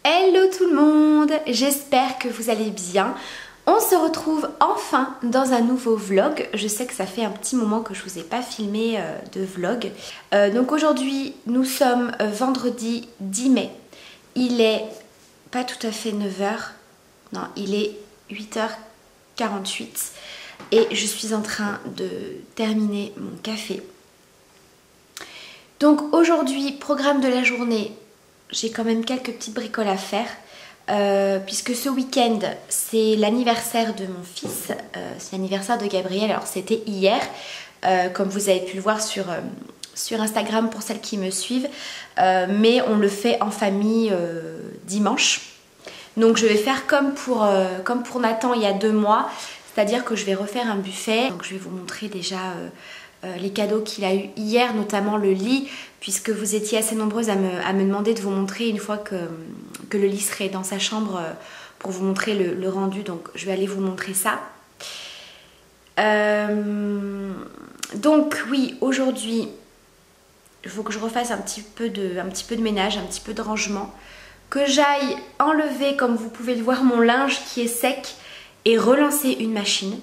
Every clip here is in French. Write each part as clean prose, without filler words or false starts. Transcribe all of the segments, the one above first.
Hello tout le monde, j'espère que vous allez bien. On se retrouve enfin dans un nouveau vlog. Je sais que ça fait un petit moment que je vous ai pas filmé de vlog. Donc aujourd'hui nous sommes vendredi 10 mai. Il est pas tout à fait 9 h, non il est 8h48 et je suis en train de terminer mon café. Donc aujourd'hui, programme de la journée, j'ai quand même quelques petites bricoles à faire puisque ce week-end c'est l'anniversaire de mon fils, c'est l'anniversaire de Gabriel. Alors c'était hier, comme vous avez pu le voir sur Instagram pour celles qui me suivent, mais on le fait en famille dimanche. Donc je vais faire comme pour Nathan il y a 2 mois, c'est-à-dire que je vais refaire un buffet. Donc je vais vous montrer déjà les cadeaux qu'il a eu hier, notamment le lit, puisque vous étiez assez nombreuses à me demander de vous montrer une fois que le lit serait dans sa chambre pour vous montrer le rendu. Donc je vais aller vous montrer ça. Donc oui, aujourd'hui il faut que je refasse un petit peu de ménage, un petit peu de rangement, que j'aille enlever, comme vous pouvez le voir, mon linge qui est sec et relancer une machine,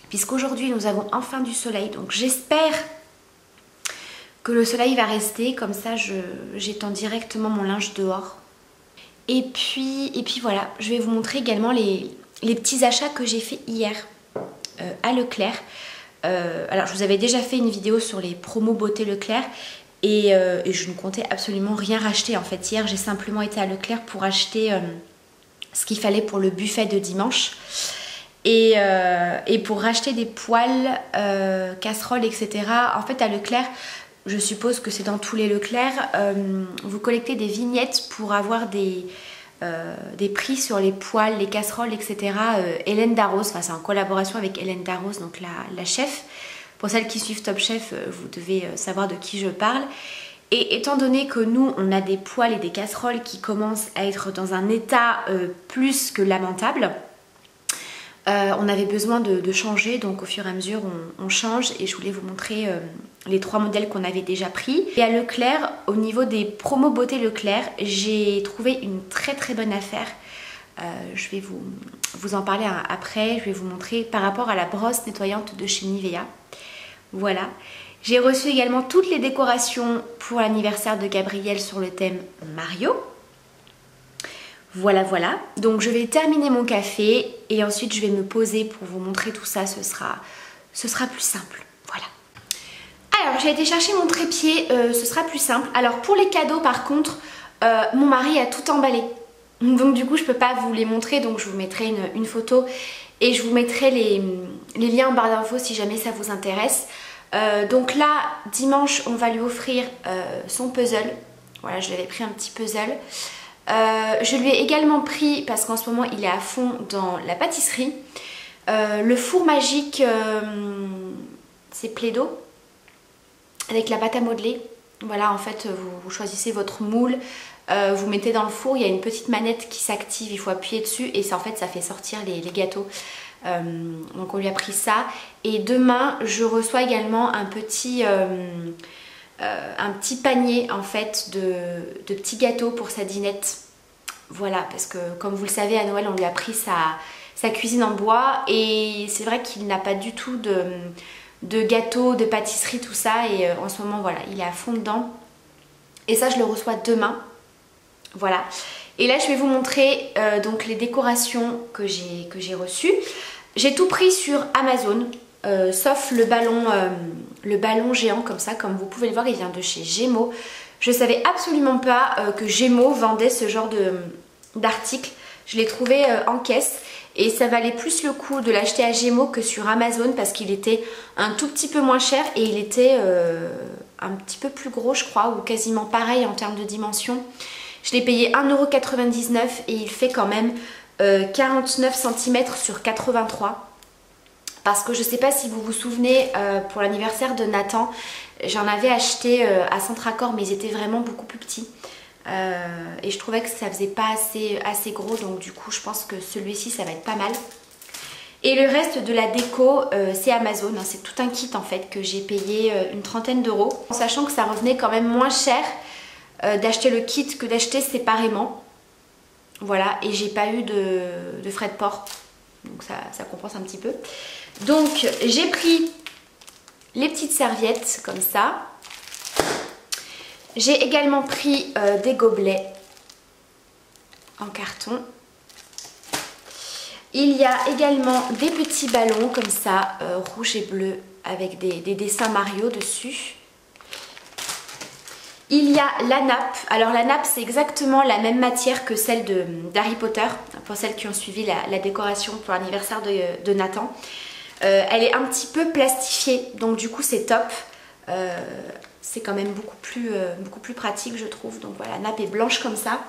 puisqu'aujourd'hui nous avons enfin du soleil. Donc j'espère que le soleil va rester, comme ça j'étends directement mon linge dehors. Et puis voilà, je vais vous montrer également les petits achats que j'ai fait hier à Leclerc. Alors je vous avais déjà fait une vidéo sur les promos beauté Leclerc et je ne comptais absolument rien racheter en fait. Hier j'ai simplement été à Leclerc pour acheter ce qu'il fallait pour le buffet de dimanche et pour racheter des poêles, casseroles, etc. En fait à Leclerc, je suppose que c'est dans tous les Leclerc, vous collectez des vignettes pour avoir des prix sur les poêles, les casseroles, etc. Hélène Darroze, enfin c'est en collaboration avec Hélène Darroze, donc la chef. Pour celles qui suivent Top Chef, vous devez savoir de qui je parle. Et étant donné que nous, on a des poêles et des casseroles qui commencent à être dans un état plus que lamentable, on avait besoin de changer, donc au fur et à mesure on change, et je voulais vous montrer les 3 modèles qu'on avait déjà pris. Et à Leclerc, au niveau des promos beauté Leclerc, j'ai trouvé une très très bonne affaire. Je vais vous en parler après. Je vais vous montrer par rapport à la brosse nettoyante de chez Nivea. Voilà. J'ai reçu également toutes les décorations pour l'anniversaire de Gabriel sur le thème Mario. Voilà, voilà. Donc je vais terminer mon café et ensuite je vais me poser pour vous montrer tout ça. Ce sera plus simple. Voilà. Alors j'ai été chercher mon trépied, ce sera plus simple. Alors pour les cadeaux par contre, mon mari a tout emballé. Donc du coup je peux pas vous les montrer, donc je vous mettrai une photo et je vous mettrai les liens en barre d'infos si jamais ça vous intéresse. Donc là, dimanche, on va lui offrir son puzzle. Voilà, je lui avais pris un petit puzzle. Je lui ai également pris, parce qu'en ce moment il est à fond dans la pâtisserie, le four magique, c'est Plaido, avec la pâte à modeler. Voilà, en fait vous choisissez votre moule, vous mettez dans le four, il y a une petite manette qui s'active, il faut appuyer dessus et ça, en fait ça fait sortir les gâteaux. Donc on lui a pris ça. Et demain je reçois également un petit panier en fait de petits gâteaux pour sa dînette. Voilà, parce que comme vous le savez, à Noël on lui a pris sa cuisine en bois et c'est vrai qu'il n'a pas du tout de gâteaux, de pâtisserie, tout ça, et en ce moment voilà, il est à fond dedans. Et ça je le reçois demain. Voilà. Et là je vais vous montrer donc les décorations que j'ai reçues. J'ai tout pris sur Amazon, sauf le ballon géant comme ça, comme vous pouvez le voir, il vient de chez Gémeaux. Je savais absolument pas que Gémeaux vendait ce genre d'article. Je l'ai trouvé en caisse et ça valait plus le coup de l'acheter à Gémeaux que sur Amazon parce qu'il était un tout petit peu moins cher et il était un petit peu plus gros je crois, ou quasiment pareil en termes de dimension. Je l'ai payé 1,99 € et il fait quand même 49 cm sur 83. Parce que je sais pas si vous vous souvenez, pour l'anniversaire de Nathan, j'en avais acheté à Centracor, mais ils étaient vraiment beaucoup plus petits. Et je trouvais que ça faisait pas assez gros, donc du coup je pense que celui-ci ça va être pas mal. Et le reste de la déco, c'est Amazon, hein, c'est tout un kit en fait que j'ai payé une trentaine d'euros. En sachant que ça revenait quand même moins cher d'acheter le kit que d'acheter séparément. Voilà, et j'ai pas eu de frais de port. Donc ça compense un petit peu. Donc j'ai pris les petites serviettes comme ça. J'ai également pris des gobelets en carton. Il y a également des petits ballons comme ça, rouge et bleu, avec des dessins Mario dessus. Il y a la nappe. Alors la nappe, c'est exactement la même matière que celle d'Harry Potter, pour celles qui ont suivi la décoration pour l'anniversaire de Nathan. Elle est un petit peu plastifiée, donc du coup c'est top. C'est quand même beaucoup plus pratique, je trouve. Donc voilà, la nappe est blanche comme ça,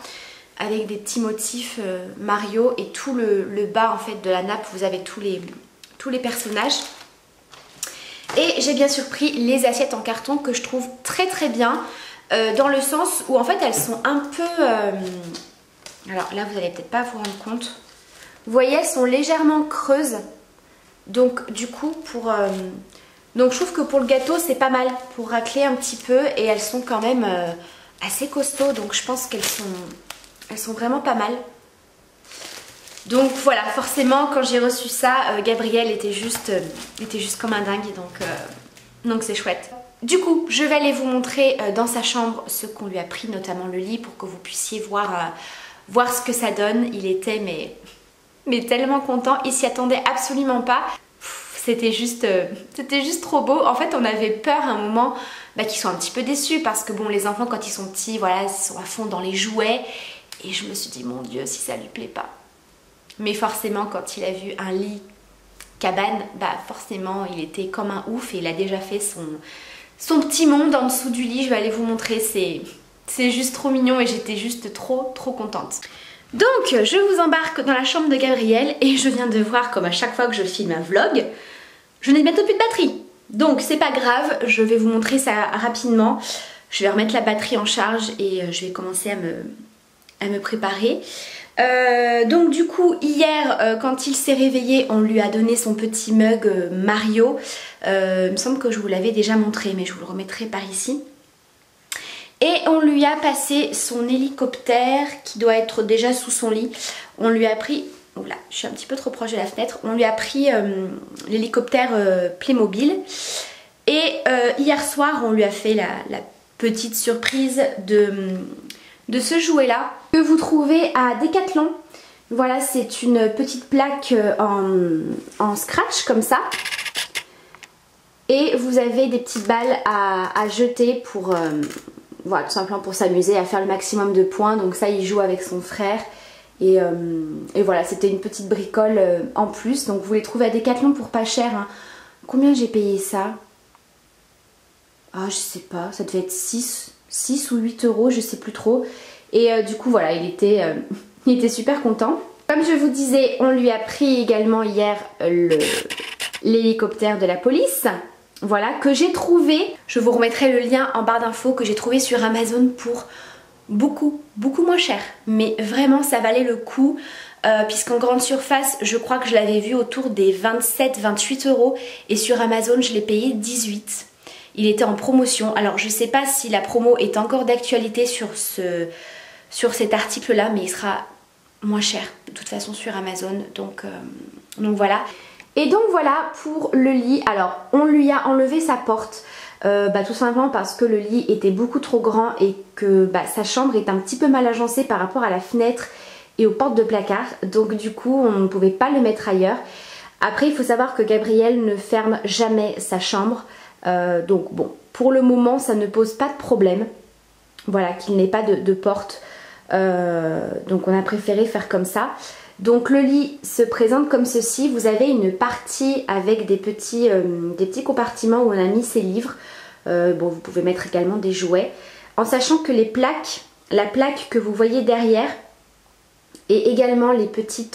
avec des petits motifs Mario, et tout le bas en fait de la nappe, vous avez tous les personnages. Et j'ai bien sûr pris les assiettes en carton que je trouve très très bien, dans le sens où en fait elles sont un peu... alors là vous allez peut-être pas vous rendre compte. Vous voyez, elles sont légèrement creuses. Donc du coup donc je trouve que pour le gâteau c'est pas mal pour racler un petit peu, et elles sont quand même assez costauds, donc je pense elles sont vraiment pas mal. Donc voilà, forcément quand j'ai reçu ça, Gabriel était juste comme un dingue, donc c'est chouette. Du coup, je vais aller vous montrer dans sa chambre ce qu'on lui a pris, notamment le lit, pour que vous puissiez voir ce que ça donne. Il était mais tellement content, il s'y attendait absolument pas. C'était juste trop beau. En fait, on avait peur à un moment qu'ils soient un petit peu déçus, parce que bon, les enfants quand ils sont petits, voilà, ils sont à fond dans les jouets. Et je me suis dit, mon Dieu, si ça lui plaît pas. Mais forcément, quand il a vu un lit cabane, forcément, il était comme un ouf, et il a déjà fait son petit monde en dessous du lit. Je vais aller vous montrer, c'est juste trop mignon, et j'étais juste trop contente. Donc, je vous embarque dans la chambre de Gabriel, et je viens de voir, comme à chaque fois que je filme un vlog, je n'ai bientôt plus de batterie. Donc, c'est pas grave, je vais vous montrer ça rapidement. Je vais remettre la batterie en charge, et je vais commencer à me préparer. Donc du coup hier quand il s'est réveillé, on lui a donné son petit mug Mario. Il me semble que je vous l'avais déjà montré, mais je vous le remettrai par ici. Et on lui a passé son hélicoptère qui doit être déjà sous son lit. On lui a pris... Oula, je suis un petit peu trop proche de la fenêtre. On lui a pris l'hélicoptère Playmobil. Et hier soir on lui a fait la petite surprise de ce jouet là que vous trouvez à Decathlon. Voilà, c'est une petite plaque en scratch comme ça, et vous avez des petites balles à jeter pour voilà, tout simplement pour s'amuser à faire le maximum de points. Donc ça, il joue avec son frère, et voilà, c'était une petite bricole en plus. Donc vous les trouvez à Decathlon pour pas cher, hein. Combien j'ai payé ça? Ah, je sais pas, ça devait être 6 ou 8 euros, je sais plus trop. Et du coup voilà, il était super content. Comme je vous disais, on lui a pris également hier l'hélicoptère de la police. Voilà, que j'ai trouvé, je vous remettrai le lien en barre d'infos, que j'ai trouvé sur Amazon pour beaucoup moins cher. Mais vraiment ça valait le coup, puisqu'en grande surface, je crois que je l'avais vu autour des 27-28 euros. Et sur Amazon, je l'ai payé 18. Il était en promotion. Alors je sais pas si la promo est encore d'actualité sur cet article là, mais il sera moins cher de toute façon sur Amazon, donc voilà. Et donc voilà pour le lit. Alors on lui a enlevé sa porte, tout simplement parce que le lit était beaucoup trop grand, et que sa chambre est un petit peu mal agencée par rapport à la fenêtre et aux portes de placard. Donc du coup on ne pouvait pas le mettre ailleurs. Après il faut savoir que Gabriel ne ferme jamais sa chambre, donc bon, pour le moment ça ne pose pas de problème. Voilà, qu'il n'ait pas de porte. Donc on a préféré faire comme ça. Donc le lit se présente comme ceci. Vous avez une partie avec des petits compartiments où on a mis ses livres. Bon, vous pouvez mettre également des jouets. En sachant que la plaque que vous voyez derrière, et également les petits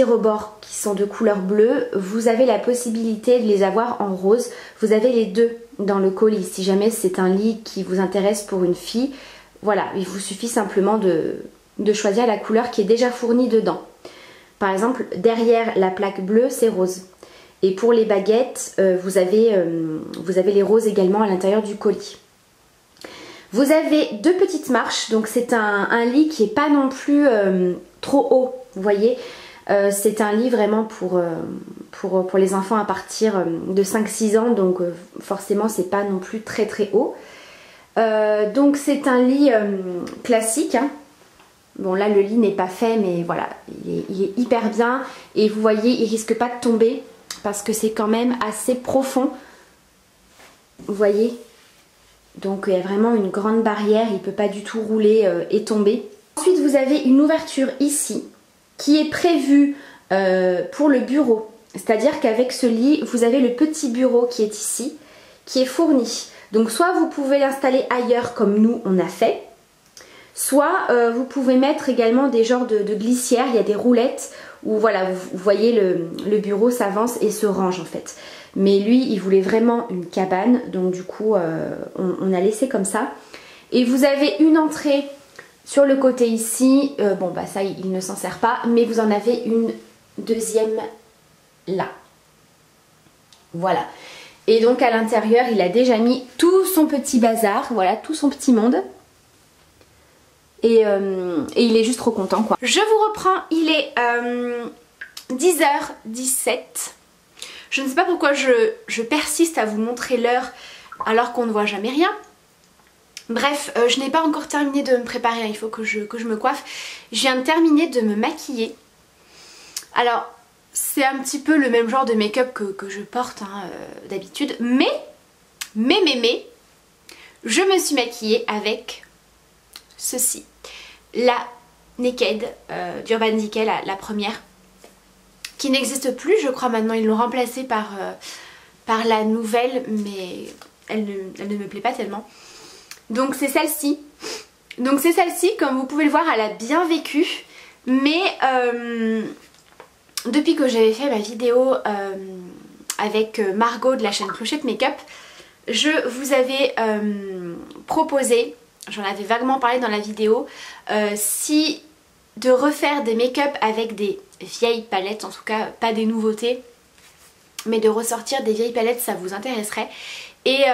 rebords qui sont de couleur bleue, vous avez la possibilité de les avoir en rose. Vous avez les deux dans le colis. Si jamais c'est un lit qui vous intéresse pour une fille, voilà, il vous suffit simplement de choisir la couleur qui est déjà fournie dedans. Par exemple, derrière la plaque bleue, c'est rose. Et pour les baguettes, vous avez les roses également à l'intérieur du colis. Vous avez deux petites marches, donc c'est un lit qui est pas non plus trop haut, vous voyez. C'est un lit vraiment pour les enfants à partir de 5-6 ans, donc forcément c'est pas non plus très très haut. Donc c'est un lit classique, hein. Bon là le lit n'est pas fait, mais voilà, il est hyper bien. Et vous voyez, il risque pas de tomber parce que c'est quand même assez profond. Vous voyez, donc il y a vraiment une grande barrière, il peut pas du tout rouler et tomber. Ensuite vous avez une ouverture ici qui est prévue pour le bureau. C'est-à-dire qu'avec ce lit, vous avez le petit bureau qui est ici, qui est fourni. Donc soit vous pouvez l'installer ailleurs comme nous on a fait, soit vous pouvez mettre également des genres de glissières, il y a des roulettes où voilà, vous voyez le bureau s'avance et se range en fait. Mais lui, il voulait vraiment une cabane, donc du coup on a laissé comme ça. Et vous avez une entrée sur le côté ici, bon bah ça il ne s'en sert pas, mais vous en avez une deuxième là. Voilà. Et donc à l'intérieur, il a déjà mis tout son petit bazar, voilà, tout son petit monde. Et il est juste trop content quoi. Je vous reprends, il est 10h17. Je ne sais pas pourquoi je persiste à vous montrer l'heure alors qu'on ne voit jamais rien. Bref, je n'ai pas encore terminé de me préparer, hein, il faut que je me coiffe. Je viens de terminer de me maquiller. Alors, c'est un petit peu le même genre de make-up que je porte hein, d'habitude. Mais, je me suis maquillée avec ceci. La Naked d'Urban Decay, la première. Qui n'existe plus, je crois maintenant. Ils l'ont remplacée par la nouvelle, mais elle ne me plaît pas tellement. Donc c'est celle-ci. Donc c'est celle-ci, comme vous pouvez le voir, elle a bien vécu. Mais depuis que j'avais fait ma vidéo avec Margot de la chaîne Clochette Make-up, je vous avais proposé, j'en avais vaguement parlé dans la vidéo, si de refaire des make-up avec des vieilles palettes, en tout cas pas des nouveautés, mais de ressortir des vieilles palettes, ça vous intéresserait. Et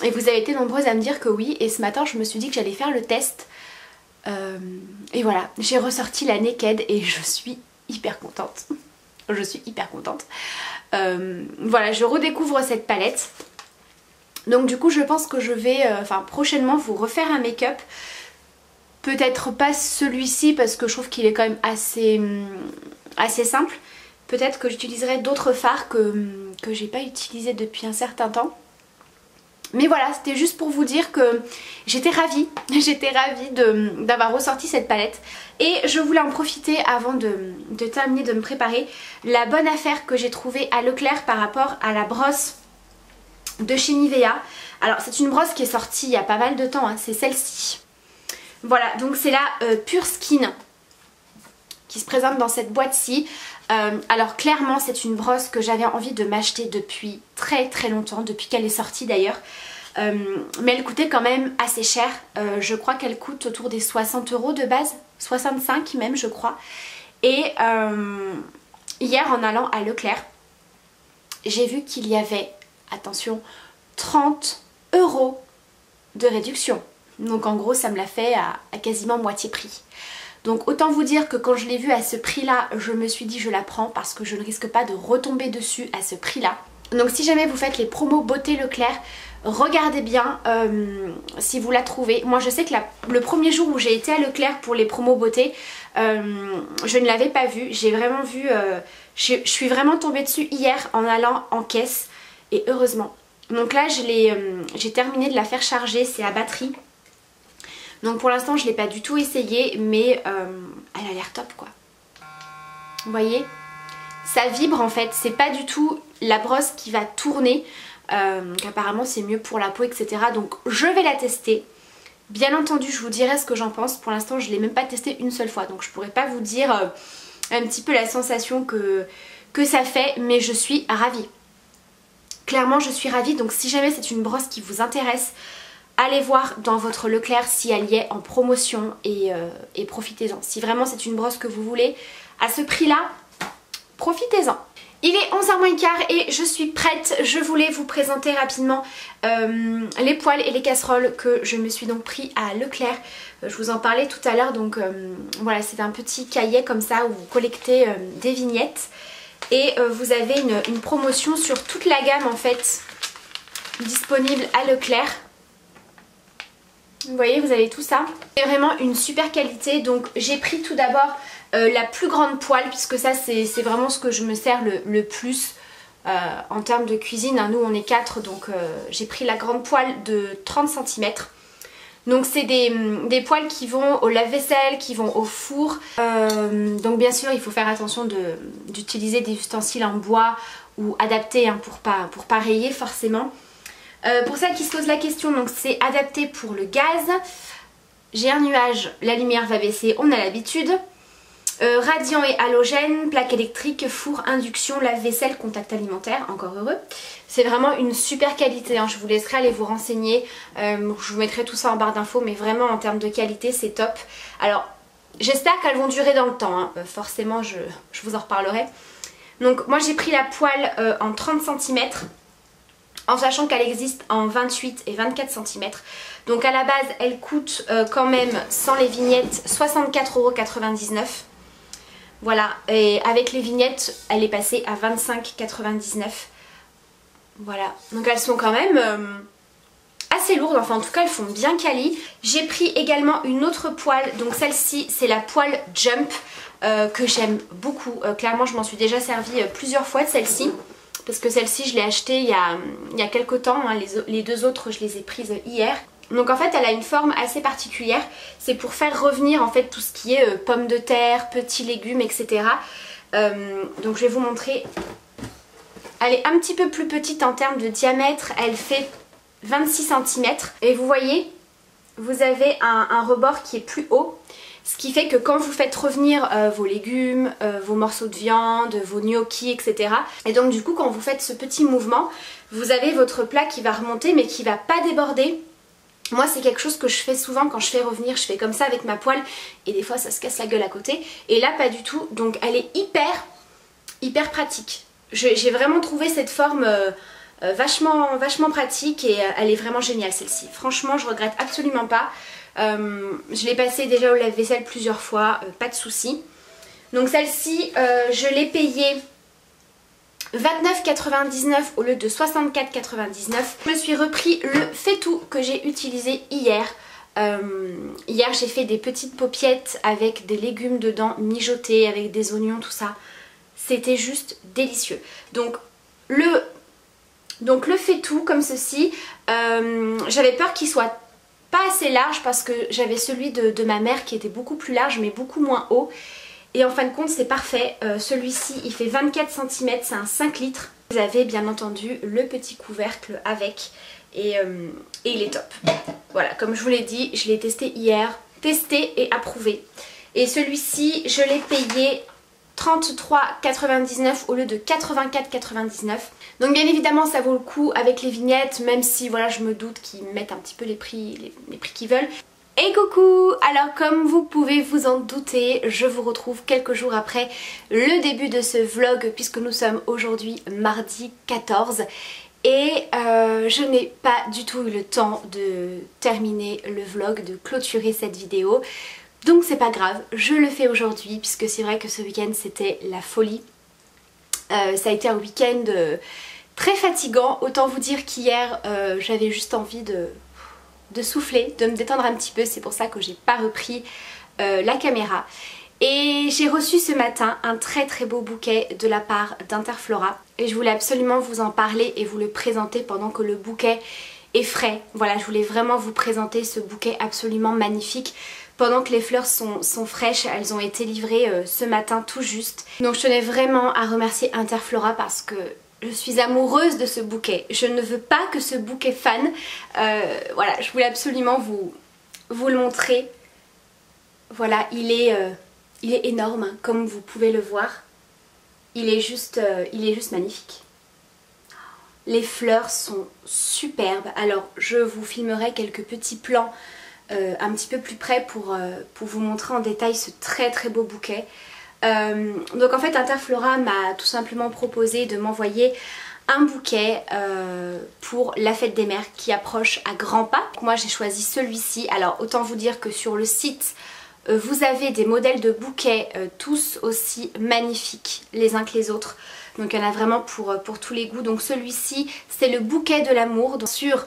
vous avez été nombreuses à me dire que oui, et ce matin je me suis dit que j'allais faire le test. Et voilà, j'ai ressorti la Naked et je suis hyper contente. Je suis hyper contente. Voilà, je redécouvre cette palette. Donc du coup je pense que je vais prochainement vous refaire un make-up. Peut-être pas celui-ci parce que je trouve qu'il est quand même assez simple. Peut-être que j'utiliserai d'autres fards que j'ai pas utilisés depuis un certain temps. Mais voilà, c'était juste pour vous dire que j'étais ravie d'avoir ressorti cette palette. Et je voulais en profiter avant de terminer de me préparer. La bonne affaire que j'ai trouvée à Leclerc par rapport à la brosse de chez Nivea. Alors c'est une brosse qui est sortie il y a pas mal de temps, hein, c'est celle-ci. Voilà, donc c'est la Pure Skin qui se présente dans cette boîte-ci. Alors clairement c'est une brosse que j'avais envie de m'acheter depuis très très longtemps, depuis qu'elle est sortie d'ailleurs. Mais elle coûtait quand même assez cher. Je crois qu'elle coûte autour des 60 € de base, 65 même je crois. Et hier en allant à Leclerc, j'ai vu qu'il y avait, attention, 30 € de réduction. Donc en gros ça me l'a fait à quasiment moitié prix. Donc autant vous dire que quand je l'ai vue à ce prix là, je me suis dit je la prends parce que je ne risque pas de retomber dessus à ce prix là. Donc si jamais vous faites les promos beauté Leclerc, regardez bien si vous la trouvez. Moi je sais que le premier jour où j'ai été à Leclerc pour les promos beauté, je ne l'avais pas vue. J'ai vraiment vu, je suis vraiment tombée dessus hier en allant en caisse et heureusement. Donc là j'ai terminé de la faire charger, c'est à batterie. Donc pour l'instant je ne l'ai pas du tout essayé, mais elle a l'air top quoi. Vous voyez, ça vibre en fait, c'est pas du tout la brosse qui va tourner, apparemment c'est mieux pour la peau etc. Donc je vais la tester. Bien entendu je vous dirai ce que j'en pense, pour l'instant je ne l'ai même pas testé une seule fois, donc je pourrais pas vous dire un petit peu la sensation que ça fait, mais je suis ravie. Clairement je suis ravie, donc si jamais c'est une brosse qui vous intéresse, allez voir dans votre Leclerc si elle y est en promotion et profitez-en. Si vraiment c'est une brosse que vous voulez à ce prix là, profitez-en. Il est 11h moins le quart et je suis prête. Je voulais vous présenter rapidement les poêles et les casseroles que je me suis donc pris à Leclerc. Je vous en parlais tout à l'heure, donc voilà, c'est un petit cahier comme ça où vous collectez des vignettes. Et vous avez une promotion sur toute la gamme en fait disponible à Leclerc. Vous voyez, vous avez tout ça. C'est vraiment une super qualité. Donc j'ai pris tout d'abord la plus grande poêle, puisque ça c'est vraiment ce que je me sers le plus en termes de cuisine. Nous on est 4, donc j'ai pris la grande poêle de 30 cm. Donc c'est des poêles qui vont au lave-vaisselle, qui vont au four. Donc bien sûr il faut faire attention d'utiliser des ustensiles en bois ou adaptés hein, pour pas rayer forcément. Pour celles qui se posent la question, donc c'est adapté pour le gaz. J'ai un nuage, la lumière va baisser, on a l'habitude. Radiant et halogène, plaque électrique, four, induction, lave-vaisselle, contact alimentaire, encore heureux. C'est vraiment une super qualité, hein. Je vous laisserai aller vous renseigner. Je vous mettrai tout ça en barre d'infos, mais vraiment en termes de qualité c'est top. Alors j'espère qu'elles vont durer dans le temps, hein. Forcément je vous en reparlerai. Donc moi j'ai pris la poêle en 30 cm. En sachant qu'elle existe en 28 et 24 cm. Donc à la base elle coûte quand même sans les vignettes 64,99 €. Voilà, et avec les vignettes elle est passée à 25,99 €. Voilà, donc elles sont quand même assez lourdes, enfin en tout cas elles font bien quali. J'ai pris également une autre poêle, donc celle-ci c'est la poêle Jump que j'aime beaucoup. Clairement je m'en suis déjà servi plusieurs fois de celle-ci. Parce que celle-ci je l'ai achetée il y a quelques temps, hein. Les deux autres je les ai prises hier. Donc en fait elle a une forme assez particulière, c'est pour faire revenir en fait tout ce qui est pommes de terre, petits légumes, etc. Donc je vais vous montrer. Elle est un petit peu plus petite en termes de diamètre, elle fait 26 cm. Et vous voyez, vous avez un rebord qui est plus haut. Ce qui fait que quand vous faites revenir vos légumes, vos morceaux de viande, vos gnocchis, etc. Et donc du coup quand vous faites ce petit mouvement, vous avez votre plat qui va remonter mais qui va pas déborder. Moi c'est quelque chose que je fais souvent quand je fais revenir, je fais comme ça avec ma poêle et des fois ça se casse la gueule à côté. Et là pas du tout, donc elle est hyper pratique. J'ai vraiment trouvé cette forme vachement pratique et elle est vraiment géniale celle-ci. Franchement je regrette absolument pas. Je l'ai passée déjà au lave-vaisselle plusieurs fois, pas de souci. Donc celle-ci, je l'ai payée 29,99 € au lieu de 64,99 €. Je me suis repris le faitout que j'ai utilisé hier. Hier j'ai fait des petites paupiettes avec des légumes dedans mijotés, avec des oignons, tout ça. C'était juste délicieux. Donc le faitout comme ceci, j'avais peur qu'il soit pas assez large parce que j'avais celui de ma mère qui était beaucoup plus large mais beaucoup moins haut. Et en fin de compte c'est parfait. Celui-ci il fait 24 cm, c'est un 5 litres. Vous avez bien entendu le petit couvercle avec et il est top. Voilà, comme je vous l'ai dit, je l'ai testé hier, testé et approuvé. Et celui-ci je l'ai payé 33,99 € au lieu de 84,99 €. Donc bien évidemment ça vaut le coup avec les vignettes, même si voilà je me doute qu'ils mettent un petit peu les prix qu'ils veulent. Et coucou! Alors comme vous pouvez vous en douter, je vous retrouve quelques jours après le début de ce vlog puisque nous sommes aujourd'hui mardi 14 et je n'ai pas du tout eu le temps de terminer le vlog, de clôturer cette vidéo. Donc c'est pas grave, je le fais aujourd'hui puisque c'est vrai que ce week-end c'était la folie. Ça a été un week-end très fatigant, autant vous dire qu'hier j'avais juste envie de souffler, de me détendre un petit peu, c'est pour ça que j'ai pas repris la caméra. Et j'ai reçu ce matin un très beau bouquet de la part d'Interflora et je voulais absolument vous en parler et vous le présenter pendant que le bouquet est frais. Voilà, je voulais vraiment vous présenter ce bouquet absolument magnifique. Pendant que les fleurs sont fraîches, elles ont été livrées ce matin tout juste. Donc je tenais vraiment à remercier Interflora parce que je suis amoureuse de ce bouquet. Je ne veux pas que ce bouquet fane. Voilà, je voulais absolument vous le montrer. Voilà, il est énorme, hein, comme vous pouvez le voir. Il est juste magnifique. Les fleurs sont superbes. Alors je vous filmerai quelques petits plans un petit peu plus près pour vous montrer en détail ce très beau bouquet. Donc en fait Interflora m'a tout simplement proposé de m'envoyer un bouquet pour la fête des mères qui approche à grands pas. Moi j'ai choisi celui-ci. Alors autant vous dire que sur le site vous avez des modèles de bouquets tous aussi magnifiques les uns que les autres. Donc il y en a vraiment pour tous les goûts. Donc celui-ci c'est le bouquet de l'amour. Bien sûr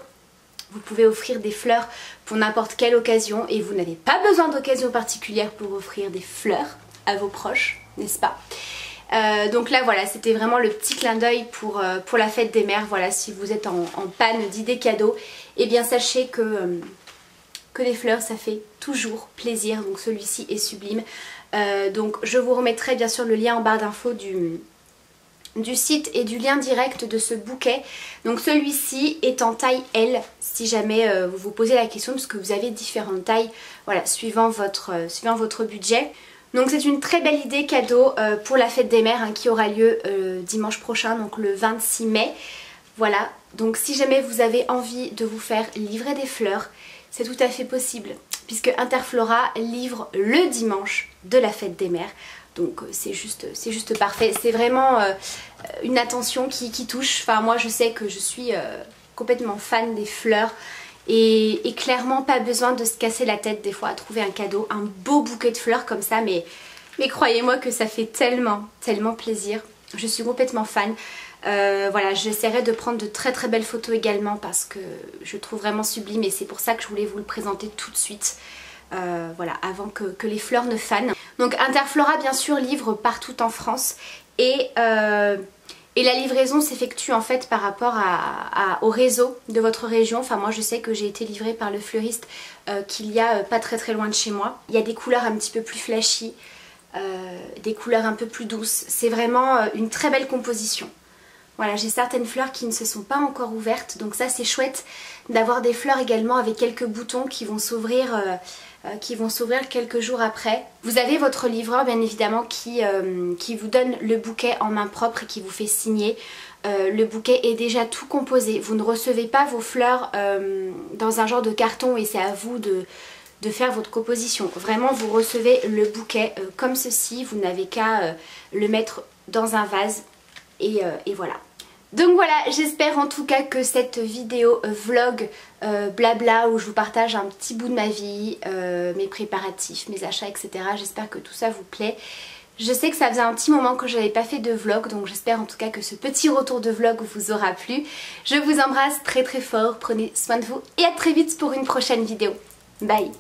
vous pouvez offrir des fleurs pour n'importe quelle occasion et vous n'avez pas besoin d'occasion particulière pour offrir des fleurs à vos proches, n'est-ce pas? Donc là voilà, c'était vraiment le petit clin d'œil pour la fête des mères. Voilà, si vous êtes en panne d'idées cadeaux, eh bien sachez que les fleurs ça fait toujours plaisir. Donc celui-ci est sublime. Donc je vous remettrai bien sûr le lien en barre d'infos du site et du lien direct de ce bouquet. Donc celui-ci est en taille L si jamais vous vous posez la question, parce que vous avez différentes tailles, voilà, suivant votre budget. Donc c'est une très belle idée cadeau pour la fête des mères qui aura lieu dimanche prochain, donc le 26 mai. Voilà, donc si jamais vous avez envie de vous faire livrer des fleurs, c'est tout à fait possible, puisque Interflora livre le dimanche de la fête des mères. Donc c'est juste parfait. C'est vraiment une attention qui touche. Enfin moi je sais que je suis complètement fan des fleurs. Et clairement pas besoin de se casser la tête des fois à trouver un cadeau, un beau bouquet de fleurs comme ça, mais croyez-moi que ça fait tellement plaisir. Je suis complètement fan. Voilà, j'essaierai de prendre de très belles photos également parce que je le trouve vraiment sublime et c'est pour ça que je voulais vous le présenter tout de suite. Voilà, avant que les fleurs ne fanent. Donc Interflora bien sûr livre partout en France et la livraison s'effectue en fait par rapport au réseau de votre région. Enfin moi je sais que j'ai été livrée par le fleuriste qu'il y a pas très loin de chez moi. Il y a des couleurs un petit peu plus flashy, des couleurs un peu plus douces. C'est vraiment une très belle composition. Voilà, j'ai certaines fleurs qui ne se sont pas encore ouvertes, donc ça c'est chouette d'avoir des fleurs également avec quelques boutons qui vont s'ouvrir quelques jours après. Vous avez votre livreur bien évidemment qui vous donne le bouquet en main propre et qui vous fait signer. Le bouquet est déjà tout composé, vous ne recevez pas vos fleurs dans un genre de carton et c'est à vous de faire votre composition. Vraiment vous recevez le bouquet comme ceci, vous n'avez qu'à le mettre dans un vase et voilà. Donc voilà, j'espère en tout cas que cette vidéo vlog blabla où je vous partage un petit bout de ma vie, mes préparatifs, mes achats, etc. J'espère que tout ça vous plaît. Je sais que ça faisait un petit moment que je n'avais pas fait de vlog, donc j'espère en tout cas que ce petit retour de vlog vous aura plu. Je vous embrasse très fort, prenez soin de vous et à très vite pour une prochaine vidéo. Bye!